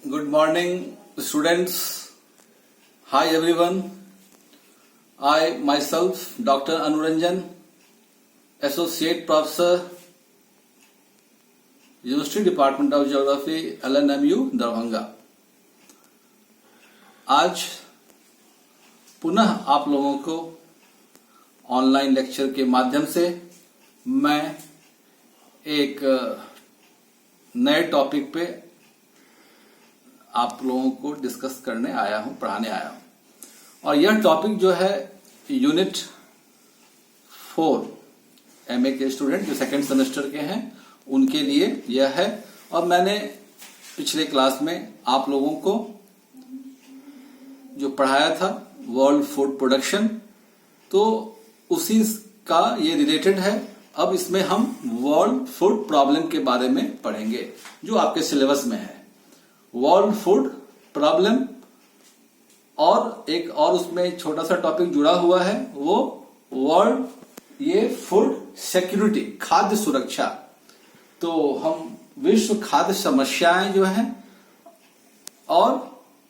Good morning, students. Hi, everyone. I myself, Dr. Anuranjan, Associate Professor, University Department of Geography, LNMU, Darbhanga. आज पुनः आप लोगों को online lecture के माध्यम से मैं एक नए टॉपिक पे आप लोगों को डिस्कस करने आया हूं, पढ़ाने आया हूं। और यह टॉपिक जो है यूनिट 4 एमए के स्टूडेंट जो सेकंड सेमेस्टर के हैं उनके लिए यह है। और मैंने पिछले क्लास में आप लोगों को जो पढ़ाया था वर्ल्ड फूड प्रोडक्शन, तो उसी का ये रिलेटेड है। अब इसमें हम वर्ल्ड फूड प्रॉब्लम के बारे में पढ़ेंगे जो आपके सिलेबस में है। वर्ल्ड फूड प्रॉब्लम और एक और उसमें छोटा सा टॉपिक जुड़ा हुआ है, वो वर्ल्ड ये फूड सिक्योरिटी, खाद्य सुरक्षा। तो हम विश्व खाद्य समस्याएं जो हैं और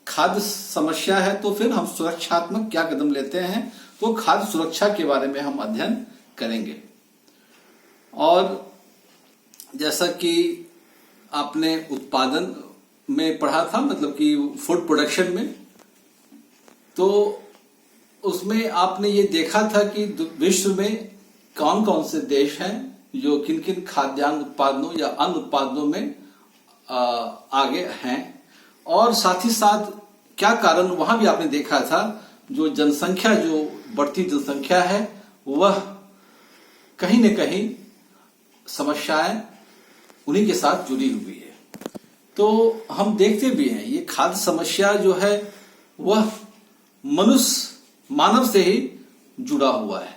खाद्य समस्या है तो फिर हम सुरक्षात्मक क्या कदम लेते हैं, तो खाद्य सुरक्षा के बारे में हम अध्ययन करेंगे। और जैसा कि आपने उत्पादन में पढ़ा था, मतलब कि फूड प्रोडक्शन में, तो उसमें आपने ये देखा था कि विश्व में कौन कौन से देश हैं जो किन किन खाद्यान्न उत्पादनों या अन्य उत्पादनों में आगे हैं। और साथ ही साथ क्या कारण वहां भी आपने देखा था, जो जनसंख्या, जो बढ़ती जनसंख्या है, वह कहीं न कहीं समस्याएं उन्हीं के साथ जुड़ी हुई है। तो हम देखते भी हैं ये खाद्य समस्या जो है वह मानव से ही जुड़ा हुआ है,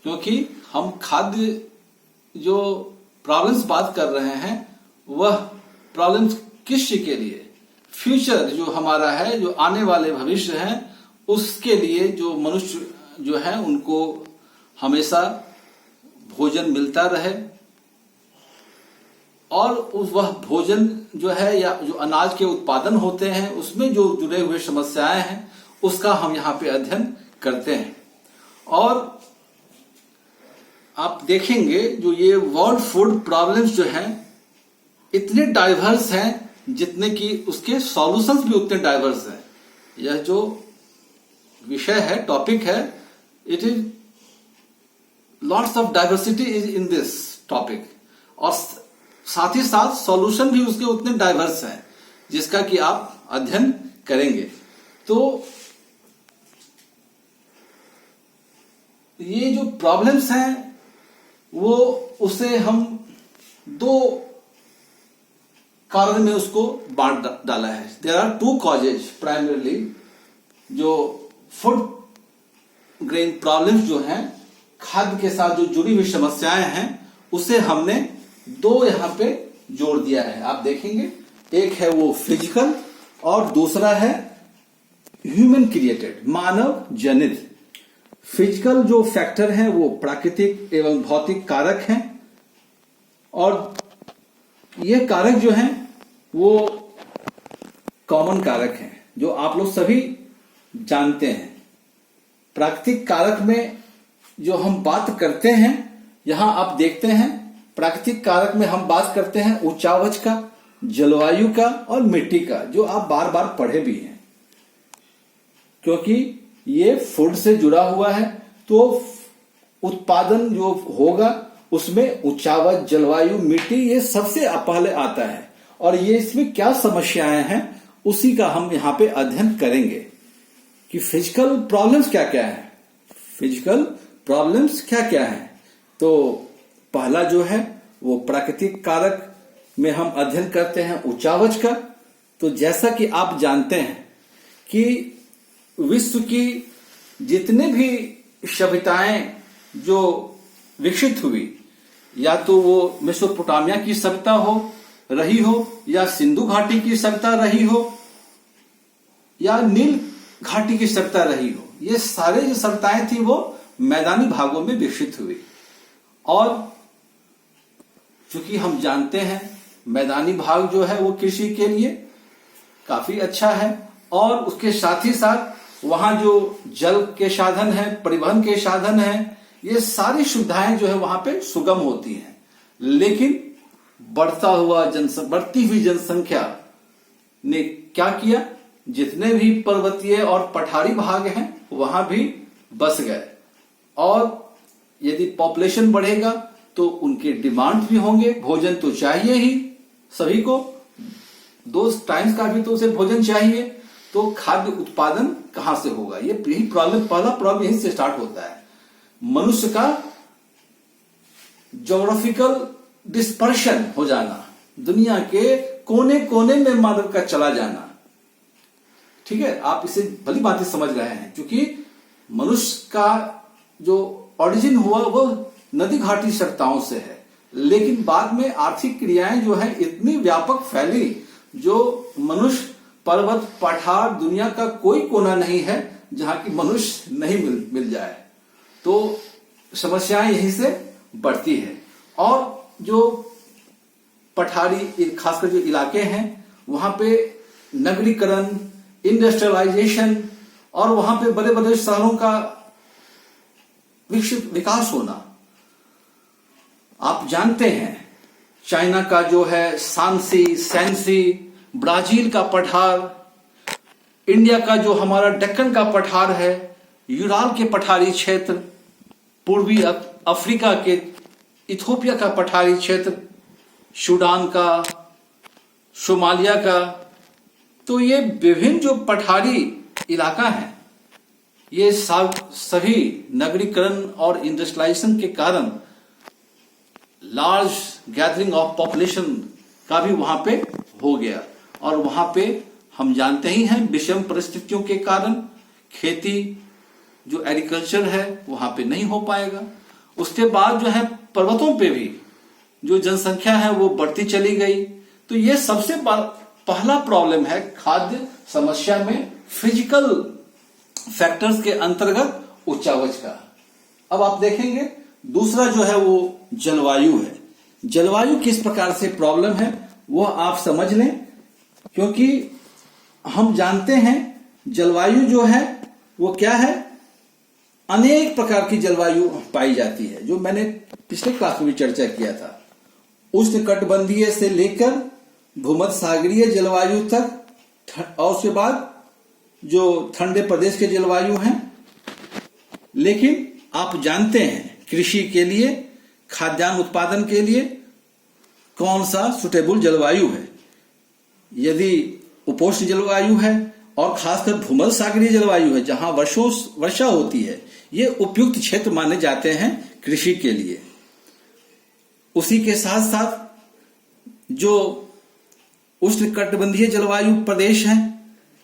क्योंकि हम खाद्य जो प्रॉब्लम्स बात कर रहे हैं वह प्रॉब्लम्स किस चीज के लिए, फ्यूचर जो हमारा है, जो आने वाले भविष्य है, उसके लिए जो मनुष्य जो है उनको हमेशा भोजन मिलता रहे। और वह भोजन जो है या जो अनाज के उत्पादन होते हैं उसमें जो जुड़े हुए समस्याएं हैं उसका हम यहाँ पे अध्ययन करते हैं। और आप देखेंगे जो ये वर्ल्ड फूड प्रॉब्लम्स जो हैं इतने डाइवर्स हैं जितने कि उसके सॉल्यूशंस भी उतने डाइवर्स हैं। यह जो विषय है, टॉपिक है, it is lots of diversity is in this topic. और साथ ही साथ सॉल्यूशन भी उसके उतने डाइवर्स हैं जिसका कि आप अध्ययन करेंगे। तो ये जो प्रॉब्लम्स हैं वो उसे हम दो कारण में उसको बांट डाला है। There are two causes primarily. जो फूड ग्रेन प्रॉब्लम्स जो हैं, खाद्य के साथ जो जुड़ी हुई समस्याएं हैं, उसे हमने दो यहां पे जोड़ दिया है। आप देखेंगे एक है वो फिजिकल और दूसरा है ह्यूमन क्रिएटेड, मानव जनित। फिजिकल जो फैक्टर हैं वो प्राकृतिक एवं भौतिक कारक हैं, और ये कारक जो हैं वो कॉमन कारक हैं जो आप लोग सभी जानते हैं। प्राकृतिक कारक में जो हम बात करते हैं, यहां आप देखते हैं प्राकृतिक कारक में हम बात करते हैं उच्चावच का, जलवायु का और मिट्टी का, जो आप बार बार पढ़े भी हैं, क्योंकि ये फूड से जुड़ा हुआ है। तो उत्पादन जो होगा उसमें उच्चावच, जलवायु, मिट्टी, ये सबसे पहले आता है। और ये इसमें क्या समस्याएं हैं उसी का हम यहां पे अध्ययन करेंगे कि फिजिकल प्रॉब्लम्स क्या क्या है, फिजिकल प्रॉब्लम्स क्या क्या है। तो पहला जो है वो प्राकृतिक कारक में हम अध्ययन करते हैं उच्चावच का। तो जैसा कि आप जानते हैं कि विश्व की जितने भी सभ्यताएं जो विकसित हुई, या तो वो मेसोपोटामिया की सभ्यता रही हो, या सिंधु घाटी की सभ्यता रही हो, या नील घाटी की सभ्यता रही हो, ये सारे जो सभ्यताएं थी वो मैदानी भागों में विकसित हुई। और चूंकि हम जानते हैं मैदानी भाग जो है वो कृषि के लिए काफी अच्छा है, और उसके साथ ही साथ वहां जो जल के साधन है, परिवहन के साधन है, ये सारी सुविधाएं जो है वहां पे सुगम होती हैं। लेकिन बढ़ती हुई जनसंख्या ने क्या किया, जितने भी पर्वतीय और पठारी भाग हैं वहां भी बस गए, और यदि पॉपुलेशन बढ़ेगा तो उनके डिमांड भी होंगे, भोजन तो चाहिए ही सभी को, 2 टाइम्स का भी तो उसे भोजन चाहिए, तो खाद्य उत्पादन कहां से होगा? ये पहला प्रॉब्लम यहीं से स्टार्ट होता है। मनुष्य का ज्योग्राफिकल डिस्पर्शन हो जाना, दुनिया के कोने कोने में मानव का चला जाना। ठीक है, आप इसे भली बातें समझ रहे हैं, क्योंकि मनुष्य का जो ओरिजिन हुआ वो नदी घाटी सभ्यताओं से है, लेकिन बाद में आर्थिक क्रियाएं जो है इतनी व्यापक फैली, जो मनुष्य पर्वत पठार, दुनिया का कोई कोना नहीं है जहां की मनुष्य नहीं मिल जाए, तो समस्याएं यहीं से बढ़ती है। और जो पठारी खासकर जो इलाके हैं वहां पे नगरीकरण, इंडस्ट्रियलाइजेशन और वहां पे बड़े बड़े शहरों का विकास होना। आप जानते हैं चाइना का जो है सैनसी, ब्राजील का पठार, इंडिया का जो हमारा दक्कन का पठार है, यूराल के पठारी क्षेत्र, पूर्वी अफ्रीका के इथोपिया का पठारी क्षेत्र, सूडान का, सोमालिया का, तो ये विभिन्न जो पठारी इलाका है, ये सभी नगरीकरण और इंडस्ट्रियलाइजेशन के कारण लार्ज गैदरिंग ऑफ पॉपुलेशन का भी वहां पे हो गया, और वहां पे हम जानते ही हैं विषम परिस्थितियों के कारण खेती जो एग्रीकल्चर है वहां पे नहीं हो पाएगा। उसके बाद जो है पर्वतों पे भी जो जनसंख्या है वो बढ़ती चली गई। तो ये सबसे पहला प्रॉब्लम है खाद्य समस्या में, फिजिकल फैक्टर्स के अंतर्गत उच्चावच का। अब आप देखेंगे दूसरा जो है वो जलवायु है। जलवायु किस प्रकार से प्रॉब्लम है वो आप समझ लें, क्योंकि हम जानते हैं जलवायु जो है वो क्या है, अनेक प्रकार की जलवायु पाई जाती है, जो मैंने पिछले क्लास में भी चर्चा किया था। उष्णकटिबंधीय से लेकर भूमध्य सागरीय जलवायु तक, और उसके बाद जो ठंडे प्रदेश के जलवायु हैं। लेकिन आप जानते हैं कृषि के लिए, खाद्यान्न उत्पादन के लिए कौन सा सुटेबल जलवायु है। यदि उपोष्ण जलवायु है और खासकर भूमध्य सागरीय जलवायु है जहां वर्षा होती है, ये उपयुक्त क्षेत्र माने जाते हैं कृषि के लिए। उसी के साथ साथ जो उष्णकटिबंधीय जलवायु प्रदेश है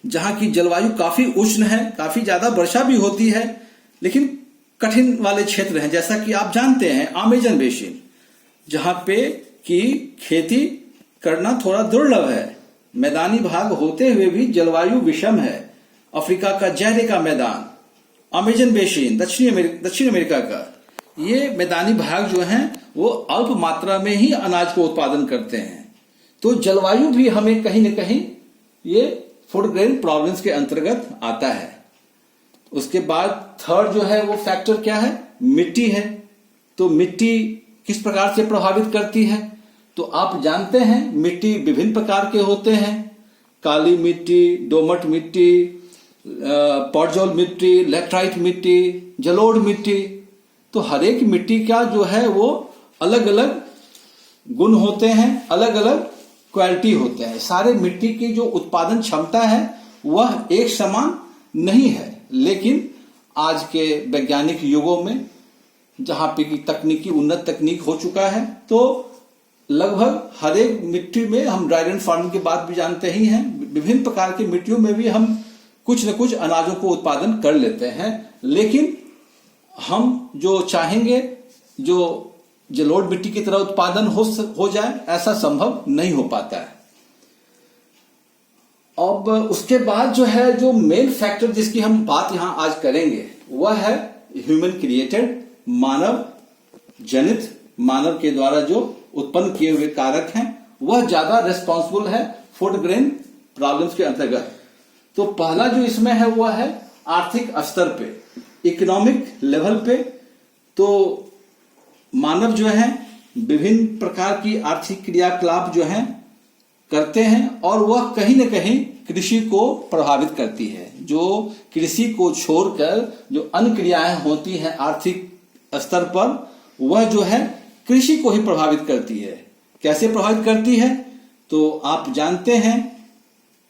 जहां की जलवायु काफी उष्ण है, काफी ज्यादा वर्षा भी होती है, लेकिन कठिन वाले क्षेत्र हैं, जैसा कि आप जानते हैं अमेजन बेसिन, जहां पे की खेती करना थोड़ा दुर्लभ है, मैदानी भाग होते हुए भी जलवायु विषम है। अफ्रीका का जहरे का मैदान, अमेजन बेसिन, दक्षिण अमेरिका का, ये मैदानी भाग जो हैं वो अल्प मात्रा में ही अनाज को उत्पादन करते हैं। तो जलवायु भी हमें कहीं न कहीं ये फूड ग्रेन प्रॉब्लम्स के अंतर्गत आता है। उसके बाद थर्ड जो है वो फैक्टर क्या है, मिट्टी है। तो मिट्टी किस प्रकार से प्रभावित करती है, तो आप जानते हैं मिट्टी विभिन्न प्रकार के होते हैं, काली मिट्टी, दोमट मिट्टी, पॉडजोल मिट्टी, लैटराइट मिट्टी, जलोढ़ मिट्टी। तो हर एक मिट्टी का जो है वो अलग अलग गुण होते हैं, अलग अलग क्वालिटी होते हैं। सारे मिट्टी की जो उत्पादन क्षमता है वह एक समान नहीं है, लेकिन आज के वैज्ञानिक युगों में जहां पे की तकनीकी उन्नत तकनीक हो चुका है, तो लगभग हर एक मिट्टी में, हम ड्राईलैंड फार्मिंग की बात भी जानते ही हैं, विभिन्न प्रकार की मिट्टियों में भी हम कुछ न कुछ अनाजों को उत्पादन कर लेते हैं। लेकिन हम जो चाहेंगे जो जलोढ़ मिट्टी की तरह उत्पादन हो जाए, ऐसा संभव नहीं हो पाता है। अब उसके बाद जो है जो मेन फैक्टर जिसकी हम बात यहां आज करेंगे वह है ह्यूमन क्रिएटेड, मानव जनित, मानव के द्वारा जो उत्पन्न किए हुए कारक हैं, वह ज्यादा रेस्पॉन्सिबल है फूड ग्रेन प्रॉब्लम्स के अंतर्गत। तो पहला जो इसमें है वो है आर्थिक स्तर पे, इकोनॉमिक लेवल पे। तो मानव जो है विभिन्न प्रकार की आर्थिक क्रियाकलाप जो है करते हैं और वह कहीं न कहीं कृषि को प्रभावित करती है। जो कृषि को छोड़कर जो अन्य क्रियाएं होती हैं आर्थिक स्तर पर, वह जो है कृषि को ही प्रभावित करती है। कैसे प्रभावित करती है? तो आप जानते हैं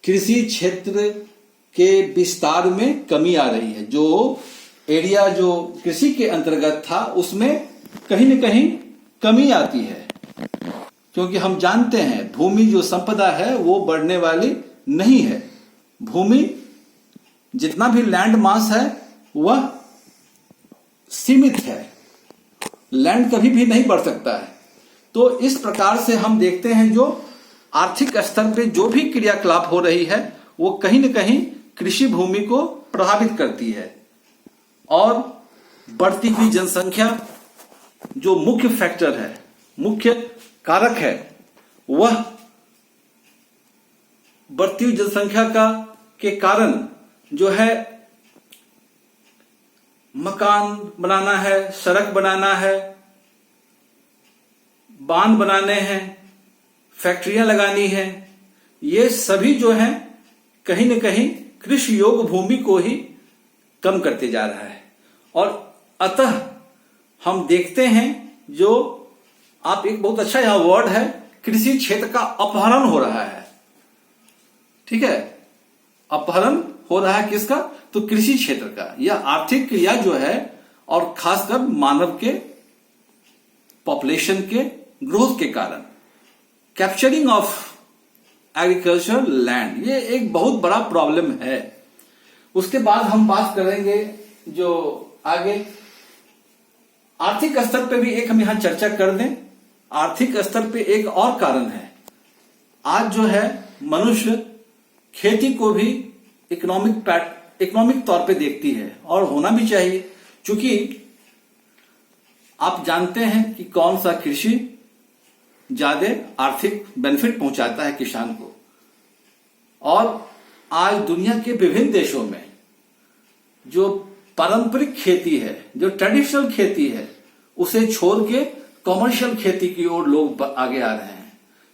कृषि क्षेत्र के विस्तार में कमी आ रही है। जो एरिया जो कृषि के अंतर्गत था उसमें कहीं न कहीं कमी आती है, क्योंकि हम जानते हैं भूमि जो संपदा है वो बढ़ने वाली नहीं है। भूमि जितना भी लैंड मास है वह सीमित है, लैंड कभी भी नहीं बढ़ सकता है। तो इस प्रकार से हम देखते हैं जो आर्थिक स्तर पे जो भी क्रियाकलाप हो रही है वो कहीं न कहीं कृषि भूमि को प्रभावित करती है। और बढ़ती हुई जनसंख्या जो मुख्य फैक्टर है, मुख्य कारक है, वह बढ़ती हुई जनसंख्या के कारण जो है मकान बनाना है, सड़क बनाना है, बांध बनाने हैं, फैक्ट्रियां लगानी है, ये सभी जो है कहीं न कहीं कृषि योग्य भूमि को ही कम करते जा रहा है। और अतः हम देखते हैं जो आप एक बहुत अच्छा यहां वर्ड है, कृषि क्षेत्र का अपहरण हो रहा है। ठीक है, अपहरण हो रहा है किसका? तो कृषि क्षेत्र का। यह आर्थिक क्रिया जो है और खासकर मानव के पॉपुलेशन के ग्रोथ के कारण कैप्चरिंग ऑफ एग्रीकल्चर लैंड, ये एक बहुत बड़ा प्रॉब्लम है। उसके बाद हम बात करेंगे जो आगे आर्थिक स्तर पे भी एक हम यहां चर्चा कर दें। आर्थिक स्तर पे एक और कारण है, आज जो है मनुष्य खेती को भी इकोनॉमिक तौर पे देखती है और होना भी चाहिए, क्योंकि आप जानते हैं कि कौन सा कृषि ज्यादा आर्थिक बेनिफिट पहुंचाता है किसान को। और आज दुनिया के विभिन्न देशों में जो पारंपरिक खेती है, जो ट्रेडिशनल खेती है, उसे छोड़ के कॉमर्शियल खेती की ओर लोग आगे आ रहे हैं,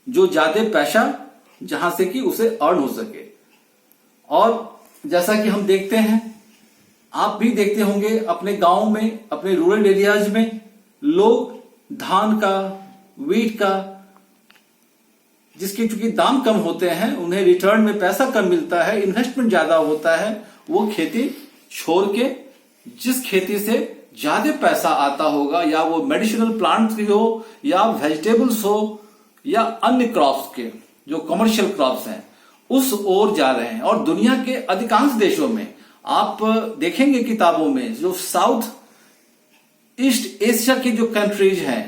जो ज्यादा पैसा जहां से कि उसे अर्न हो सके। और जैसा कि हम देखते हैं, आप भी देखते होंगे अपने गांव में, अपने रूरल एरियाज में लोग धान का, वीट का, जिसके चूंकि दाम कम होते हैं, उन्हें रिटर्न में पैसा कम मिलता है, इन्वेस्टमेंट ज्यादा होता है, वो खेती छोड़ के जिस खेती से ज्यादा पैसा आता होगा, या वो मेडिसिनल प्लांट्स की हो, या वेजिटेबल्स हो, या अन्य क्रॉप्स के जो कमर्शियल क्रॉप्स हैं, उस ओर जा रहे हैं। और दुनिया के अधिकांश देशों में आप देखेंगे किताबों में, जो साउथ ईस्ट एशिया के जो कंट्रीज हैं,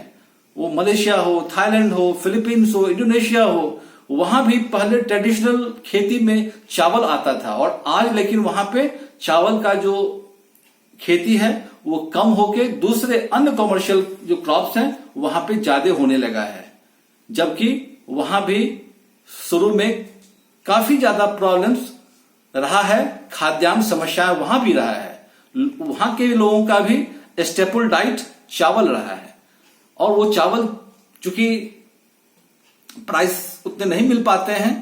वो मलेशिया हो, थाईलैंड हो, फिलीपींस हो, इंडोनेशिया हो, वहां भी पहले ट्रेडिशनल खेती में चावल आता था, और आज लेकिन वहां पे चावल का जो खेती है वो कम होके दूसरे अन्य कमर्शियल जो क्रॉप्स हैं वहां पे ज्यादा होने लगा है। जबकि वहां भी शुरू में काफी ज्यादा प्रॉब्लम्स रहा है, खाद्यान्न समस्या वहां भी रहा है, वहां के लोगों का भी स्टेपल डाइट चावल रहा है। और वो चावल चूंकि प्राइस उतने नहीं मिल पाते हैं,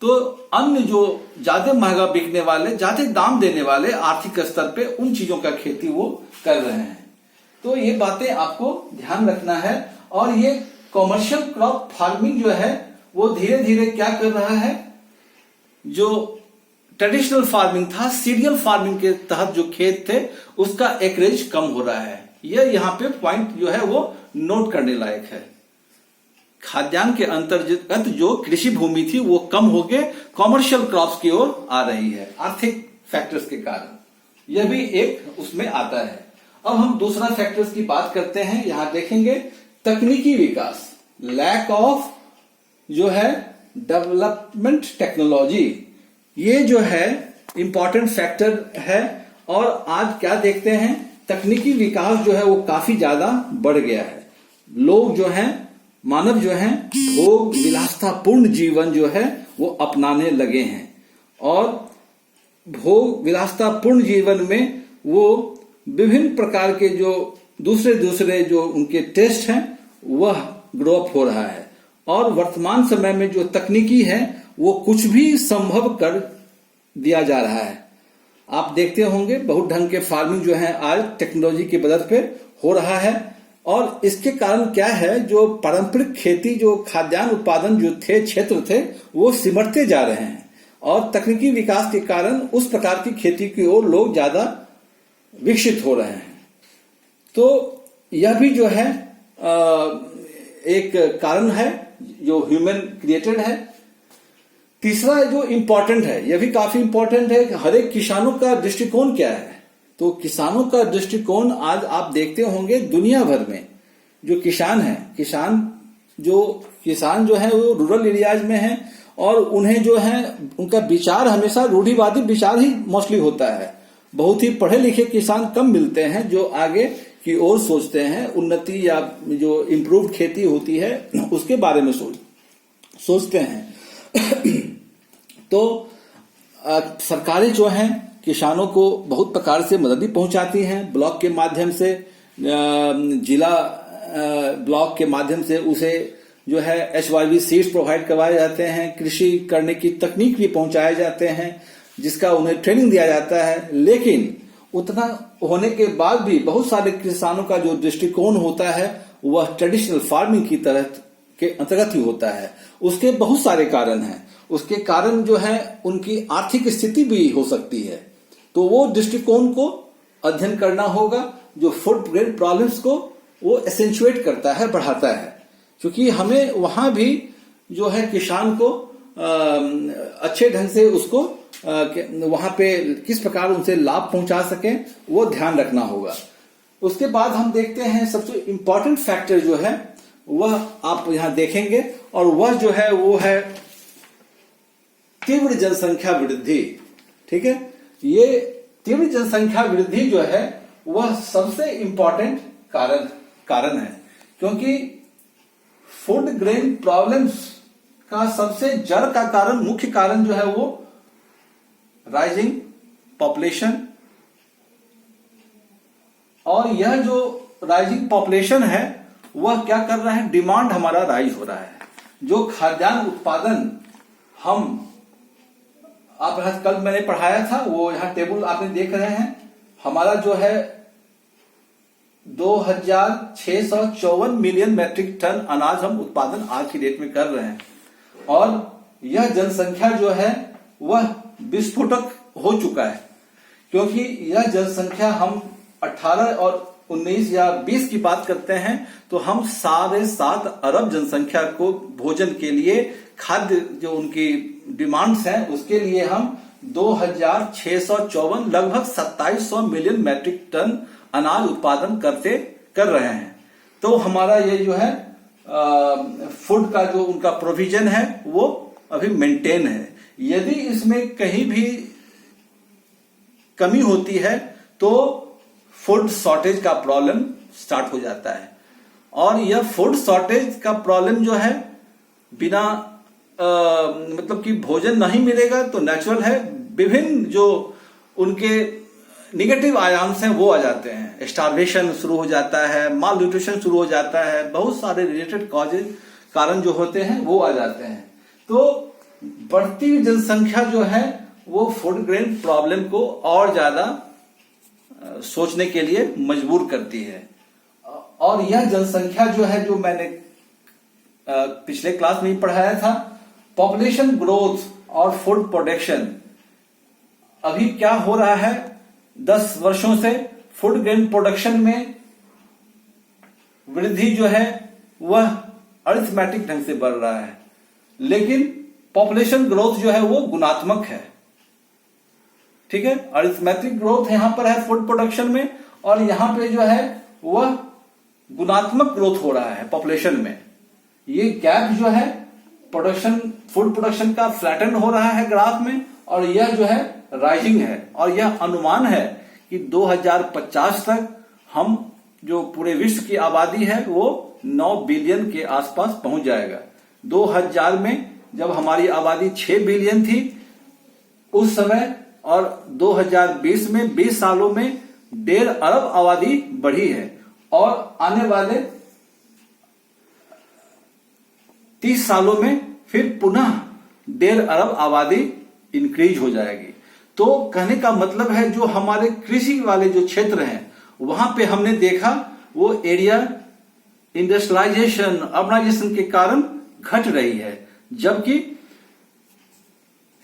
तो अन्य जो ज्यादा महंगा बिकने वाले, ज्यादा दाम देने वाले आर्थिक स्तर पे उन चीजों का खेती वो कर रहे हैं। तो ये बातें आपको ध्यान रखना है। और ये कॉमर्शियल क्रॉप फार्मिंग जो है वो धीरे धीरे क्या कर रहा है, जो ट्रेडिशनल फार्मिंग था, सीरियल फार्मिंग के तहत जो खेत थे, उसका एकरेज कम हो रहा है। यह यहाँ पे पॉइंट जो है वो नोट करने लायक है। खाद्यान्न के अंतर्गत जो कृषि भूमि थी वो कम होके कॉमर्शियल क्रॉप्स की ओर आ रही है, आर्थिक फैक्टर्स के कारण। यह भी एक उसमें आता है। अब हम दूसरा फैक्टर्स की बात करते हैं। यहां देखेंगे तकनीकी विकास, लैक ऑफ जो है डेवलपमेंट टेक्नोलॉजी, ये जो है इंपॉर्टेंट फैक्टर है। और आज क्या देखते हैं, तकनीकी विकास जो है वो काफी ज्यादा बढ़ गया है। लोग जो हैं, मानव जो है भोग विलासतापूर्ण जीवन जो है वो अपनाने लगे हैं और भोग विलासतापूर्ण जीवन में वो विभिन्न प्रकार के जो दूसरे जो उनके टेस्ट हैं वह ग्रो अप हो रहा है। और वर्तमान समय में जो तकनीकी है वो कुछ भी संभव कर दिया जा रहा है। आप देखते होंगे बहुत ढंग के फार्मिंग जो है आज टेक्नोलॉजी की मदद पे हो रहा है और इसके कारण क्या है, जो पारंपरिक खेती जो खाद्यान्न उत्पादन जो थे क्षेत्र थे वो सिमटते जा रहे हैं और तकनीकी विकास के कारण उस प्रकार की खेती की ओर लोग ज्यादा विकसित हो रहे हैं। तो यह भी जो है एक कारण है जो ह्यूमन क्रिएटेड है। तीसरा जो इंपॉर्टेंट है, यह भी काफी इंपॉर्टेंट है, हर एक किसानों का दृष्टिकोण क्या है। तो किसानों का दृष्टिकोण आज आप देखते होंगे दुनिया भर में जो किसान है, किसान जो है वो रूरल एरियाज में है और उन्हें जो है उनका विचार हमेशा रूढ़िवादी विचार ही मोस्टली होता है। बहुत ही पढ़े लिखे किसान कम मिलते हैं जो आगे की ओर सोचते हैं, उन्नति या जो इम्प्रूव्ड खेती होती है उसके बारे में सोचते हैं। तो सरकारें जो हैं किसानों को बहुत प्रकार से मदद भी पहुंचाती हैं, ब्लॉक के माध्यम से, जिला ब्लॉक के माध्यम से उसे जो है HYV सीड्स प्रोवाइड करवाए जाते हैं, कृषि करने की तकनीक भी पहुंचाए जाते हैं जिसका उन्हें ट्रेनिंग दिया जाता है। लेकिन उतना होने के बाद भी बहुत सारे किसानों का जो दृष्टिकोण होता है वह ट्रेडिशनल फार्मिंग की तरह के अंतर्गत ही होता है। उसके बहुत सारे कारण हैं, उसके कारण जो है उनकी आर्थिक स्थिति भी हो सकती है। तो वो दृष्टिकोण को अध्ययन करना होगा जो फूड ग्रेन प्रॉब्लम्स को वो एसेंचुएट करता है, बढ़ाता है, क्योंकि हमें वहां भी जो है किसान को अच्छे ढंग से उसको वहां पे किस प्रकार उनसे लाभ पहुंचा सके वो ध्यान रखना होगा। उसके बाद हम देखते हैं सबसे इंपॉर्टेंट फैक्टर जो है वह आप यहां देखेंगे और वह जो है वो है तीव्र जनसंख्या वृद्धि। ठीक है, ये तीव्र जनसंख्या वृद्धि जो है वह सबसे इंपॉर्टेंट कारण है, क्योंकि फूड ग्रेन प्रॉब्लम्स का सबसे जड़ का कारण, मुख्य कारण जो है वो राइजिंग पॉपुलेशन। और यह जो राइजिंग पॉपुलेशन है वह क्या कर रहा है, डिमांड हमारा राइज हो रहा है। जो खाद्यान्न उत्पादन आप कल मैंने पढ़ाया था वो यहां टेबल आपने देख रहे हैं, हमारा जो है 2654 मिलियन मैट्रिक टन अनाज हम उत्पादन आज की डेट में कर रहे हैं और यह जनसंख्या जो है वह विस्फोटक हो चुका है, क्योंकि यह जनसंख्या हम 18 और 19 या 20 की बात करते हैं तो हम 7.5 अरब जनसंख्या को भोजन के लिए, खाद्य जो उनकी डिमांड्स हैं उसके लिए हम 2654 लगभग 2700 मिलियन मैट्रिक टन अनाज उत्पादन कर रहे हैं। तो हमारा ये जो है फूड का जो उनका प्रोविजन है वो अभी मेंटेन है। यदि इसमें कहीं भी कमी होती है तो फूड शॉर्टेज का प्रॉब्लम स्टार्ट हो जाता है और यह फूड शॉर्टेज का प्रॉब्लम जो है बिना मतलब कि भोजन नहीं मिलेगा तो नेचुरल है विभिन्न जो उनके निगेटिव आयाम्स हैं वो आ जाते हैं, स्टार्वेशन शुरू हो जाता है, माल न्यूट्रिशन शुरू हो जाता है, बहुत सारे रिलेटेड कॉजेज कारण जो होते हैं वो आ जाते हैं। तो बढ़ती हुई जनसंख्या जो है वो फूड ग्रेन प्रॉब्लम को और ज्यादा सोचने के लिए मजबूर करती है। और यह जनसंख्या जो है, जो मैंने पिछले क्लास में ही पढ़ाया था, पॉपुलेशन ग्रोथ और फूड प्रोडक्शन, अभी क्या हो रहा है 10 वर्षों से फूड ग्रेन प्रोडक्शन में वृद्धि जो है वह अरिथमेटिक ढंग से बढ़ रहा है, लेकिन पॉपुलेशन ग्रोथ जो है वो गुणात्मक है। ठीक है, अरिथमेटिक ग्रोथ यहां पर है फूड प्रोडक्शन में और यहां पे जो है वह गुणात्मक ग्रोथ हो रहा है पॉपुलेशन में। ये गैप जो है फूड प्रोडक्शन का फ्लैटन हो रहा है ग्राफ में और यह जो है राइजिंग है और यह अनुमान है कि 2050 तक हम जो पूरे विश्व की आबादी है वो 9 बिलियन के आसपास पहुंच जाएगा। 2000 में जब हमारी आबादी 6 बिलियन थी उस समय, और 2020 में 20 सालों में 1.5 अरब आबादी बढ़ी है, और आने वाले 30 सालों में फिर पुनः 1.5 अरब आबादी इंक्रीज हो जाएगी। तो कहने का मतलब है जो हमारे कृषि वाले जो क्षेत्र हैं वहां पे हमने देखा वो एरिया इंडस्ट्रियलाइजेशन, अर्बनाइजेशन के कारण घट रही है, जबकि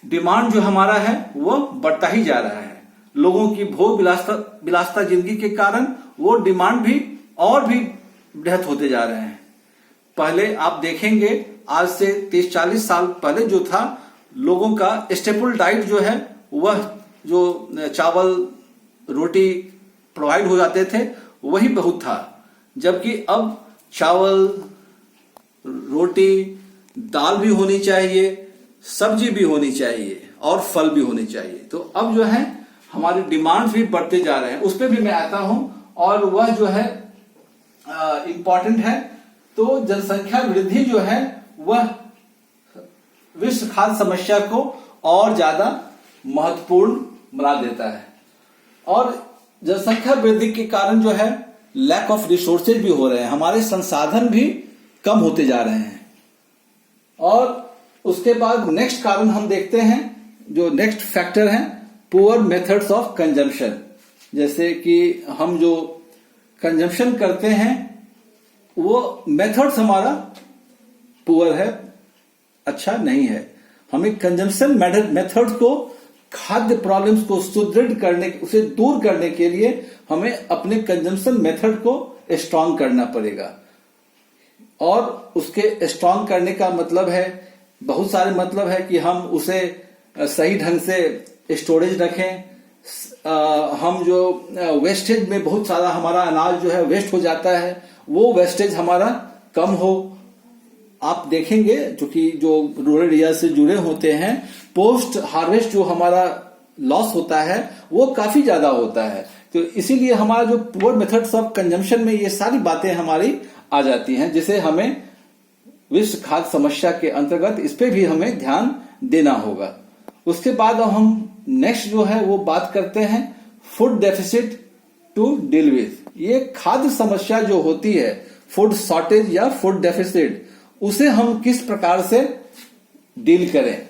डिमांड जो हमारा है वो बढ़ता ही जा रहा है। लोगों की भोग विलासता जिंदगी के कारण वो डिमांड भी और भी बृहत होते जा रहे हैं। पहले आप देखेंगे आज से 30-40 साल पहले जो था, लोगों का स्टेपल डाइट जो है वह जो चावल रोटी प्रोवाइड हो जाते थे वही बहुत था, जबकि अब चावल रोटी दाल भी होनी चाहिए, सब्जी भी होनी चाहिए और फल भी होने चाहिए। तो अब जो है हमारे डिमांड्स भी बढ़ते जा रहे हैं, उस पर भी मैं आता हूं, और वह जो है इंपॉर्टेंट है। तो जनसंख्या वृद्धि जो है वह विश्व खाद्य समस्या को और ज्यादा महत्वपूर्ण बना देता है, और जनसंख्या वृद्धि के कारण जो है लैक ऑफ रिसोर्सेज भी हो रहे हैं, हमारे संसाधन भी कम होते जा रहे हैं। और उसके बाद नेक्स्ट कारण हम देखते हैं, जो नेक्स्ट फैक्टर है पुअर मेथड्स ऑफ कंजम्पशन। जैसे कि हम जो कंजम्पशन करते हैं वो मेथड्स हमारा पुअर है, अच्छा नहीं है। हमें कंजम्पशन मेथड्स को, खाद्य प्रॉब्लम्स को सुदृढ़ करने, उसे दूर करने के लिए हमें अपने कंजम्पशन मेथड को स्ट्रांग करना पड़ेगा। और उसके स्ट्रांग करने का मतलब है, बहुत सारे मतलब है कि हम उसे सही ढंग से स्टोरेज रखें, हम जो वेस्टेज में बहुत सारा हमारा अनाज जो है वेस्ट हो जाता है वो वेस्टेज हमारा कम हो। आप देखेंगे क्योंकि जो रूरल एरिया से जुड़े होते हैं, पोस्ट हार्वेस्ट जो हमारा लॉस होता है वो काफी ज्यादा होता है। तो इसीलिए हमारा जो पुअर मेथड्स ऑफ कंजम्पशन में ये सारी बातें हमारी आ जाती हैं, जिसे हमें विश्व खाद्य समस्या के अंतर्गत इस पे भी हमें ध्यान देना होगा। उसके बाद हम नेक्स्ट जो है वो बात करते हैं food deficit to deal with. ये खाद्य समस्या जो होती है, फूड शॉर्टेज या फूड डेफिसिट, उसे हम किस प्रकार से डील करें।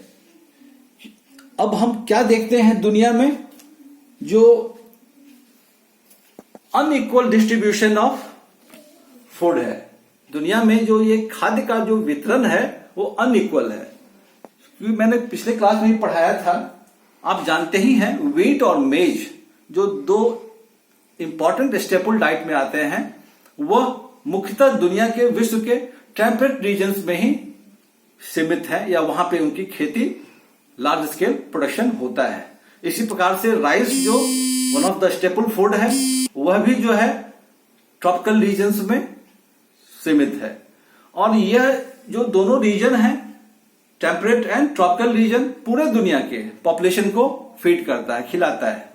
अब हम क्या देखते हैं दुनिया में, जो अनइक्वल डिस्ट्रीब्यूशन ऑफ फूड है। दुनिया में जो ये खाद्य का जो वितरण है वो अनइक्वल है। क्योंकि मैंने पिछले क्लास में ही पढ़ाया था, आप जानते ही हैं व्हीट और मेज जो दो इंपॉर्टेंट स्टेपल डाइट में आते हैं, वह मुख्यतः दुनिया के विश्व के टेम्परेट रीजन्स में ही सीमित है, या वहां पे उनकी खेती लार्ज स्केल प्रोडक्शन होता है। इसी प्रकार से राइस जो one of the staple food है वह भी जो है ट्रॉपिकल रीजन्स में सीमित है। और यह जो दोनों रीजन हैं, टेम्परेट एंड ट्रॉपिकल रीजन, पूरे दुनिया के पॉपुलेशन को फीड करता है, खिलाता है।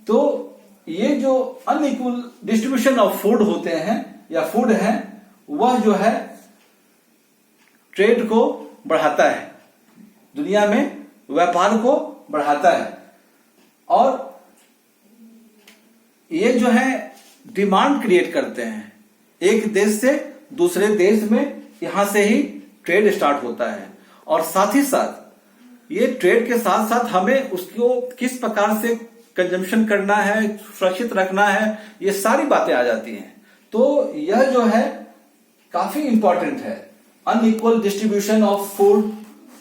तो ये जो अनइक्वल डिस्ट्रीब्यूशन ऑफ फूड होते हैं या फूड है, वह जो है ट्रेड को बढ़ाता है, दुनिया में व्यापार को बढ़ाता है, और ये जो है डिमांड क्रिएट करते हैं। एक देश से दूसरे देश में यहां से ही ट्रेड स्टार्ट होता है, और साथ ही साथ ये ट्रेड के साथ साथ हमें उसको किस प्रकार से कंजम्पशन करना है, सुरक्षित रखना है, ये सारी बातें आ जाती हैं। तो यह जो है काफी इंपॉर्टेंट है, अनइक्वल डिस्ट्रीब्यूशन ऑफ फूड।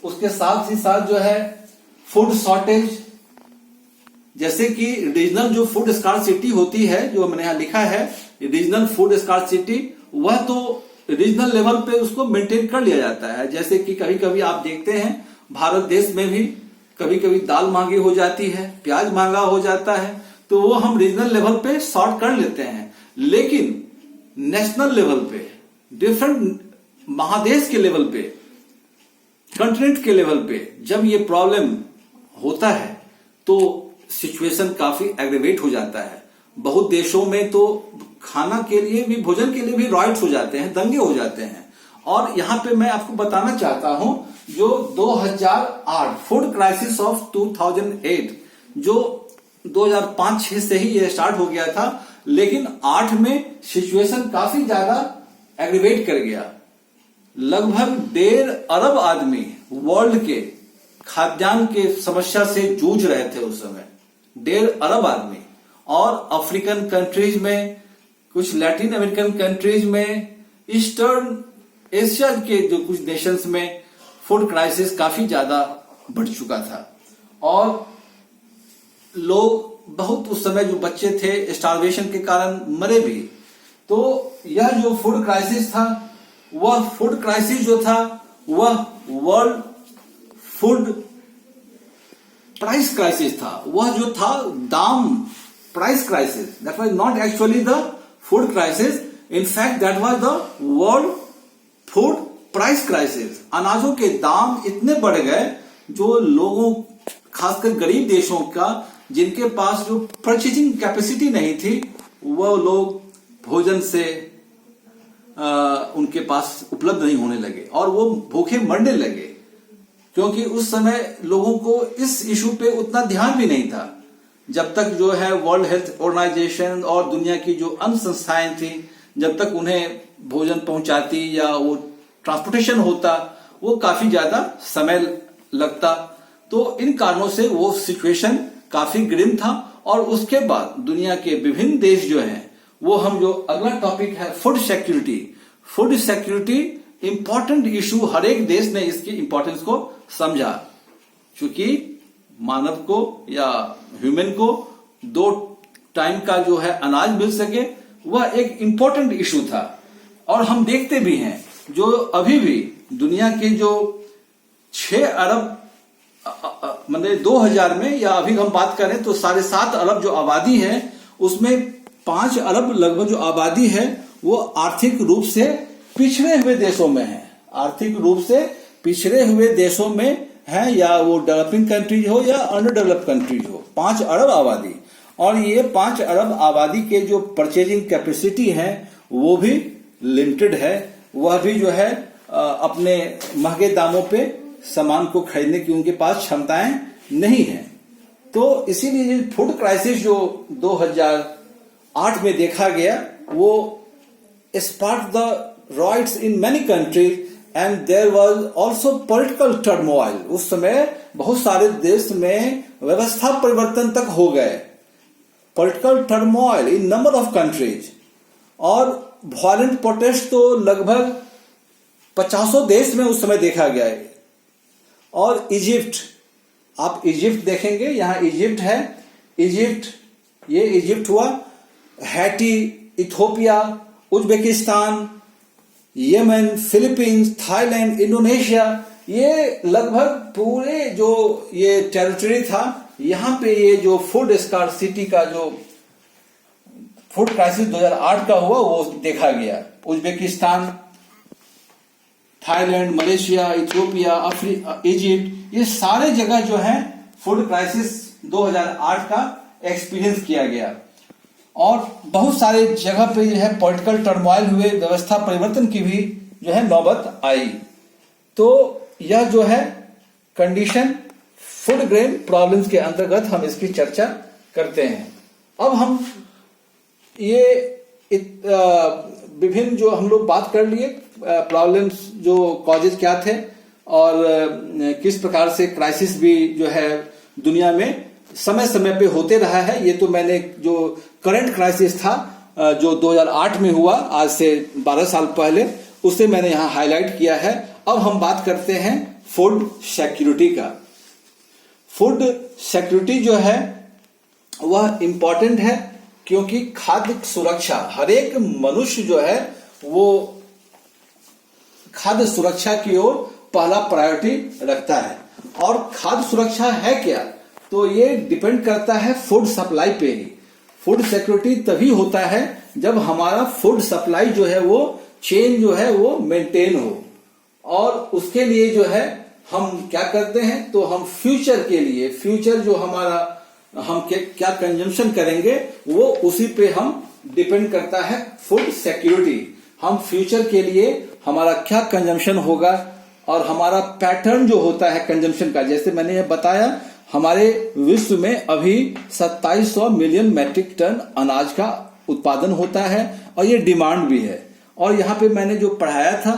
उसके साथ ही साथ जो है फूड शॉर्टेज, जैसे कि रीजनल जो फूड स्कार्सिटी होती है, जो मैंने यहां लिखा है रीजनल फूड स्कार्सिटी, वह तो रीजनल लेवल पे उसको मेंटेन कर लिया जाता है। जैसे कि कभी कभी आप देखते हैं भारत देश में भी कभी कभी दाल महंगी हो जाती है, प्याज महंगा हो जाता है, तो वो हम रीजनल लेवल पे सॉर्ट कर लेते हैं। लेकिन नेशनल लेवल पे, डिफरेंट महादेश के लेवल पे, कंटिनेंट के लेवल पे जब ये प्रॉब्लम होता है तो सिचुएशन काफी एग्रेवेट हो जाता है। बहुत देशों में तो खाना के लिए भी, भोजन के लिए भी राइट्स हो जाते हैं, दंगे हो जाते हैं। और यहाँ पे मैं आपको बताना चाहता हूं जो 2008 फूड क्राइसिस ऑफ 2008 जो 2005-6 से ही ये स्टार्ट हो गया था, लेकिन 8 में सिचुएशन काफी ज्यादा एग्रीवेट कर गया। लगभग 1.5 अरब आदमी वर्ल्ड के खाद्यान्न के समस्या से जूझ रहे थे उस समय, 1.5 अरब आदमी। और अफ्रीकन कंट्रीज में, कुछ लैटिन अमेरिकन कंट्रीज में, ईस्टर्न एशिया के जो कुछ नेशंस में फूड क्राइसिस काफी ज्यादा बढ़ चुका था और लोग बहुत उस समय जो बच्चे थे स्टार्वेशन के कारण मरे भी। तो यह जो फूड क्राइसिस था, वह फूड क्राइसिस जो था वह वर्ल्ड फूड प्राइस क्राइसिस था। वह जो था दाम price crisis, that was not actually the food crisis, in fact that was the world food price crisis. अनाजों के दाम इतने बढ़ गए जो लोगों, खासकर गरीब देशों का, जिनके पास जो परचेजिंग कैपेसिटी नहीं थी, वह लोग भोजन से उनके पास उपलब्ध नहीं होने लगे और वो भूखे मरने लगे, क्योंकि उस समय लोगों को इस इशू पे उतना ध्यान भी नहीं था। जब तक जो है वर्ल्ड हेल्थ ऑर्गेनाइजेशन और दुनिया की जो अन्य संस्थाएं थी, जब तक उन्हें भोजन पहुंचाती या वो ट्रांसपोर्टेशन होता, वो काफी ज्यादा समय लगता। तो इन कारणों से वो सिचुएशन काफी ग्रिम था। और उसके बाद दुनिया के विभिन्न देश जो हैं, वो हम जो अगला टॉपिक है food security. Food security important issue, हर एक देश ने इसकी इंपॉर्टेंस को समझा, क्योंकि मानव को या ह्यूमन को 2 टाइम का जो है अनाज मिल सके, वह एक इंपॉर्टेंट इशू था। और हम देखते भी हैं जो अभी भी दुनिया के जो 6 अरब मतलब 2000 में, या अभी हम बात करें तो 7.5 अरब जो आबादी है, उसमें 5 अरब लगभग जो आबादी है वो आर्थिक रूप से पिछड़े हुए देशों में है। आर्थिक रूप से पिछड़े हुए देशों में है, या वो डेवलपिंग कंट्रीज हो या अंडर डेवलप कंट्रीज हो। 5 अरब आबादी, और ये 5 अरब आबादी के जो परचेजिंग कैपेसिटी है वो भी लिमिटेड है। वह भी जो है अपने महंगे दामों पे सामान को खरीदने की उनके पास क्षमताएं नहीं है। तो इसीलिए फूड क्राइसिस जो 2008 में देखा गया, वो sparked the riots in many countries and there was also political turmoil। उस समय बहुत सारे देश में व्यवस्था परिवर्तन तक हो गए, political turmoil in number of countries. और वायलेंट प्रोटेस्ट तो लगभग 50 देश में उस समय देखा गया है। और इजिप्ट, आप इजिप्ट देखेंगे, यहां इजिप्ट है, इजिप्ट, ये इजिप्ट हुआ, Hattie, Ethiopia, Uzbekistan, Yemen, Philippines, Thailand, Indonesia, ये लगभग पूरे जो ये टेरिटरी था, यहां पे ये जो फूड स्कार्सिटी का जो फूड क्राइसिस 2008 का हुआ वो देखा गया। Uzbekistan, Thailand, Malaysia, Ethiopia, Egypt, ये सारे जगह जो है फूड क्राइसिस 2008 का एक्सपीरियंस किया गया। और बहुत सारे जगह पे जो है पॉलिटिकल टर्मोइल हुए, व्यवस्था परिवर्तन की भी जो है नौबत आई। तो यह जो है कंडीशन फूड ग्रेन प्रॉब्लम्स के अंतर्गत हम इसकी चर्चा करते हैं। अब हम ये विभिन्न जो हम लोग बात कर लिए प्रॉब्लम्स, जो कॉजेज क्या थे और किस प्रकार से क्राइसिस भी जो है दुनिया में समय समय पे होते रहा है। ये तो मैंने जो करंट क्राइसिस था जो 2008 में हुआ, आज से 12 साल पहले, उसे मैंने यहां हाईलाइट किया है। अब हम बात करते हैं फूड सिक्योरिटी का। फूड सिक्योरिटी जो है वह इंपॉर्टेंट है, क्योंकि खाद्य सुरक्षा, हर एक मनुष्य जो है वो खाद्य सुरक्षा की ओर पहला प्रायोरिटी रखता है। और खाद्य सुरक्षा है क्या, तो ये डिपेंड करता है फूड सप्लाई पे ही। फूड सिक्योरिटी तभी होता है जब हमारा फूड सप्लाई जो है वो चेन जो है वो मेंटेन हो। और उसके लिए जो है हम क्या करते हैं, तो हम फ्यूचर के लिए, फ्यूचर जो हमारा हम क्या कंजम्पशन करेंगे वो उसी पे हम डिपेंड करता है फूड सिक्योरिटी। हम फ्यूचर के लिए हमारा क्या कंजम्पशन होगा और हमारा पैटर्न जो होता है कंजम्पशन का, जैसे मैंने ये बताया, हमारे विश्व में अभी 2700 मिलियन मैट्रिक टन अनाज का उत्पादन होता है और ये डिमांड भी है। और यहाँ पे मैंने जो पढ़ाया था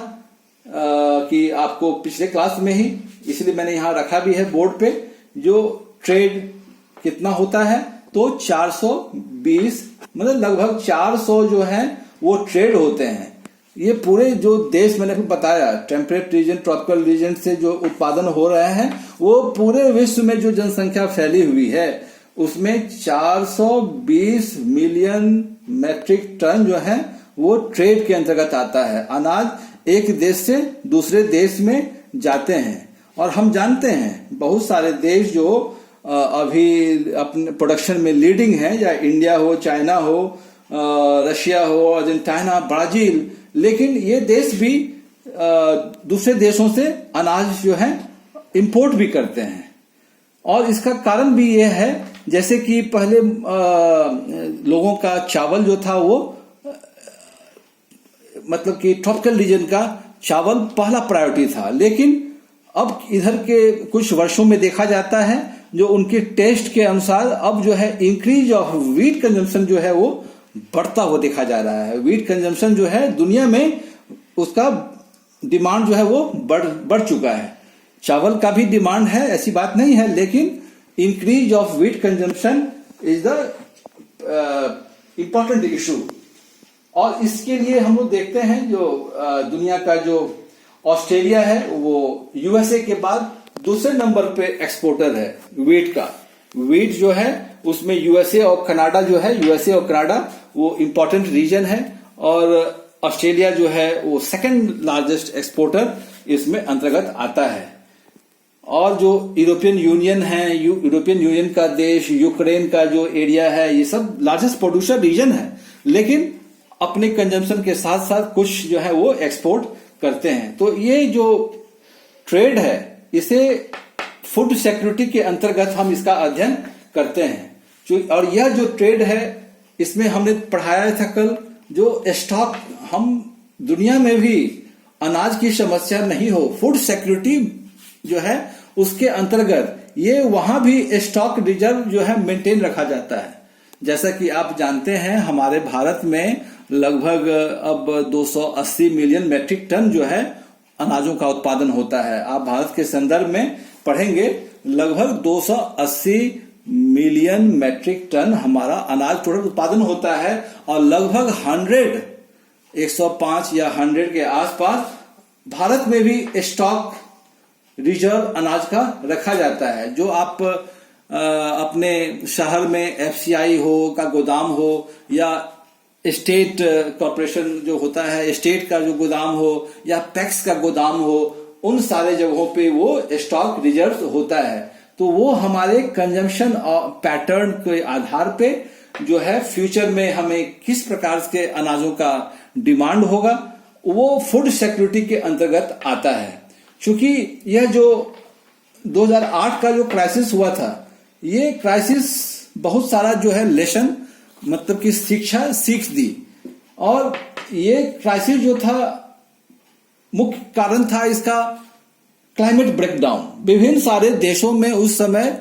कि आपको पिछले क्लास में ही, इसलिए मैंने यहाँ रखा भी है बोर्ड पे, जो ट्रेड कितना होता है, तो 420 मतलब लगभग 400 जो है वो ट्रेड होते हैं। ये पूरे जो देश मैंने बताया, टेम्परेट रीजन, ट्रॉपिकल रीजन से जो उत्पादन हो रहे हैं, वो पूरे विश्व में जो जनसंख्या फैली हुई है उसमें 420 मिलियन मैट्रिक टन जो है वो ट्रेड के अंतर्गत आता है। अनाज एक देश से दूसरे देश में जाते हैं और हम जानते हैं बहुत सारे देश जो अभी अपने प्रोडक्शन में लीडिंग है, या इंडिया हो, चाइना हो, रशिया हो, अर्जेंटीना, ब्राजील, लेकिन ये देश भी दूसरे देशों से अनाज जो है इंपोर्ट भी करते हैं। और इसका कारण भी ये है, जैसे कि पहले लोगों का चावल जो था वो मतलब कि ट्रॉपिकल रीजन का चावल पहला प्रायोरिटी था, लेकिन अब इधर के कुछ वर्षों में देखा जाता है जो उनके टेस्ट के अनुसार अब जो है इंक्रीज ऑफ व्हीट कंजम्पशन जो है वो बढ़ता हुआ देखा जा रहा है। व्हीट कंजम्पशन जो है दुनिया में उसका डिमांड जो है वो बढ़ चुका है। चावल का भी डिमांड है, ऐसी बात नहीं है, लेकिन increase of wheat consumption is the important issue. और इसके लिए हम लोग देखते हैं जो दुनिया का जो ऑस्ट्रेलिया है वो यूएसए के बाद दूसरे नंबर पे एक्सपोर्टर है व्हीट का। व्हीट जो है उसमें यूएसए और कनाडा जो है, यूएसए और कनाडा वो इंपॉर्टेंट रीजन है, और ऑस्ट्रेलिया जो है वो सेकंड लार्जेस्ट एक्सपोर्टर इसमें अंतर्गत आता है। और जो यूरोपियन यूनियन है, यूरोपियन यूनियन का देश, यूक्रेन का जो एरिया है, ये सब लार्जेस्ट प्रोड्यूसर रीजन है, लेकिन अपने कंजम्पशन के साथ साथ कुछ जो है वो एक्सपोर्ट करते हैं। तो ये जो ट्रेड है इसे फूड सिक्योरिटी के अंतर्गत हम इसका अध्ययन करते हैं। और यह जो ट्रेड है इसमें हमने पढ़ाया था कल, जो स्टॉक, हम दुनिया में भी अनाज की समस्या नहीं हो, फूड सिक्योरिटी जो है उसके अंतर्गत ये वहां भी स्टॉक रिजर्व जो है मेंटेन रखा जाता है। जैसा कि आप जानते हैं हमारे भारत में लगभग अब 280 मिलियन मैट्रिक टन जो है अनाजों का उत्पादन होता है। आप भारत के संदर्भ में पढ़ेंगे लगभग 280 मिलियन मैट्रिक टन हमारा अनाज टोटल उत्पादन होता है, और लगभग 105 या 100 के आसपास भारत में भी स्टॉक रिजर्व अनाज का रखा जाता है। जो आप अपने शहर में एफसीआई हो का गोदाम हो, या स्टेट कॉर्पोरेशन जो होता है स्टेट का जो गोदाम हो, या पैक्स का गोदाम हो, उन सारे जगहों पे वो स्टॉक रिजर्व होता है। तो वो हमारे कंजम्पशन पैटर्न के आधार पे जो है फ्यूचर में हमें किस प्रकार के अनाजों का डिमांड होगा, वो फूड सिक्योरिटी के अंतर्गत आता है। क्योंकि यह जो 2008 का जो क्राइसिस हुआ था, ये क्राइसिस बहुत सारा जो है लेसन मतलब कि शिक्षा सीख दी, और ये क्राइसिस जो था मुख्य कारण था इसका क्लाइमेट ब्रेकडाउन। विभिन्न सारे देशों में उस समय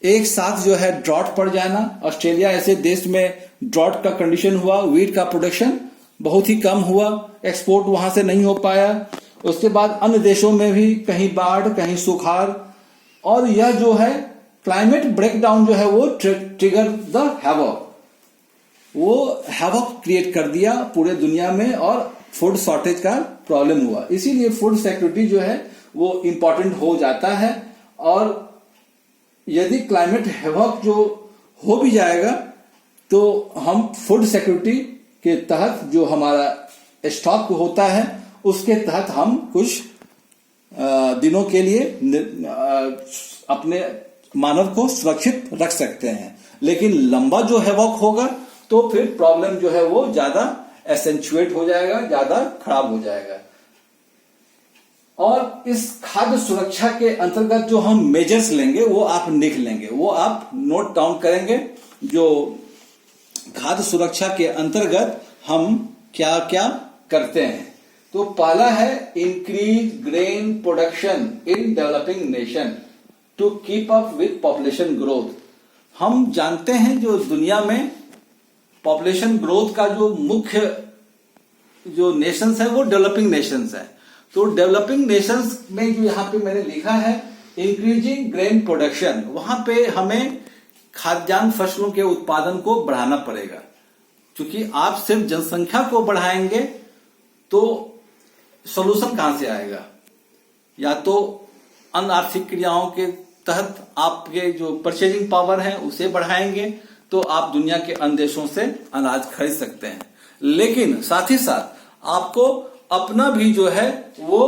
एक साथ जो है ड्रॉट पड़ जाना, ऑस्ट्रेलिया ऐसे देश में ड्रॉट का कंडीशन हुआ, व्हीट का प्रोडक्शन बहुत ही कम हुआ, एक्सपोर्ट वहां से नहीं हो पाया। उसके बाद अन्य देशों में भी कहीं बाढ़, कहीं सुखाड़, और यह जो है क्लाइमेट ब्रेकडाउन जो है वो ट्रिगर द हैवॉक, वो हैवॉक क्रिएट कर दिया पूरे दुनिया में, और फूड शॉर्टेज का प्रॉब्लम हुआ। इसीलिए फूड सिक्योरिटी जो है वो इंपॉर्टेंट हो जाता है। और यदि क्लाइमेट हैवॉक जो हो भी जाएगा तो हम फूड सिक्योरिटी के तहत जो हमारा स्टॉक होता है उसके तहत हम कुछ दिनों के लिए अपने मानव को सुरक्षित रख सकते हैं। लेकिन लंबा जो हैवॉक होगा तो फिर प्रॉब्लम जो है वो ज्यादा एसेंचुएट हो जाएगा, ज्यादा खराब हो जाएगा। और इस खाद्य सुरक्षा के अंतर्गत जो हम मेजर्स लेंगे वो आप लिख लेंगे, वो आप नोट डाउन करेंगे। जो खाद्य सुरक्षा के अंतर्गत हम क्या क्या करते हैं, तो पहला है increase grain production in developing nation to keep up with population growth. हम जानते हैं जो दुनिया में पॉपुलेशन ग्रोथ का जो मुख्य जो नेशंस है वो डेवलपिंग नेशंस है। तो डेवलपिंग नेशंस में जो यहां पे मैंने लिखा है इंक्रीजिंग ग्रेन प्रोडक्शन, वहां पे हमें खाद्यान्न फसलों के उत्पादन को बढ़ाना पड़ेगा, क्योंकि आप सिर्फ जनसंख्या को बढ़ाएंगे तो सॉल्यूशन कहां से आएगा। या तो अन्य आर्थिक क्रियाओं के तहत आपके जो परचेजिंग पावर है उसे बढ़ाएंगे तो आप दुनिया के अन्य देशों से अनाज खरीद सकते हैं, लेकिन साथ ही साथ आपको अपना भी जो है वो